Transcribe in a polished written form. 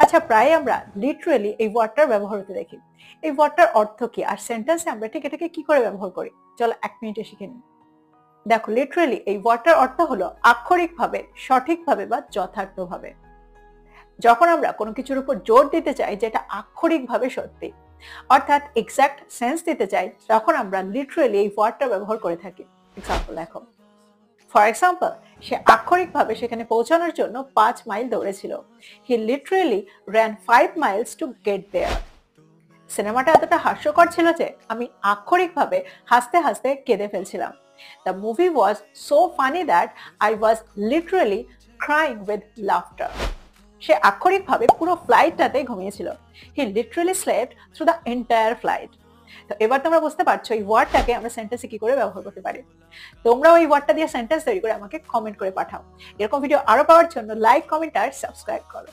আচ্ছা, প্রায় আমরা লিটারেলি এই ওয়ার্ডটার ব্যবহার হতে দেখি। এই ওয়ার্ডটার অর্থ কি আর সেন্টেন্সে আমরা ঠিক এটাকে কি করে ব্যবহার করি? চলো 1 মিনিটে শিখে নিই। দেখো, লিটারেলি এই ওয়ার্ডটার অর্থ হলো আক্ষরিকভাবে, সঠিকভাবে বা যথার্থভাবে। যখন আমরা কোনো কিছুর উপর জোর দিতে চাই যেটা আক্ষরিকভাবে সত্যি, অর্থাৎ এক্সাক্ট সেন্স দিতে চাই, তখন আমরা লিটারেলি এই ওয়ার্ডটা ব্যবহার করে থাকি। এক্সাম্পল দেখো। ফর এক্সাম্পল, সে আক্ষরিকভাবে সেখানে পৌঁছানোর জন্য 5 mile দৌড়েছিল। He literally ran 5 miles to get there. সিনেমাটা এতটা হাস্যকর ছিল যে আমি আক্ষরিকভাবে হাসতে হাসতে কেঁদে ফেলছিলাম। The movie was so funny that I was literally crying with laughter. সে আক্ষরিকভাবে পুরো ফ্লাইটটাতে ঘুমিয়েছিল। He literally slept through the entire flight. তো এবার তোমরা বুঝতে পারছো এই ওয়ার্ডটাকে আমরা সেন্টেন্সে কি করে ব্যবহার করতে পারি। তোমরাও এই ওয়ার্ডটা দিয়ে সেন্টেন্স তৈরি করে আমাকে কমেন্ট করে পাঠাও। এরকম ভিডিও আরো পাওয়ার জন্য লাইক, কমেন্ট আর সাবস্ক্রাইব করো।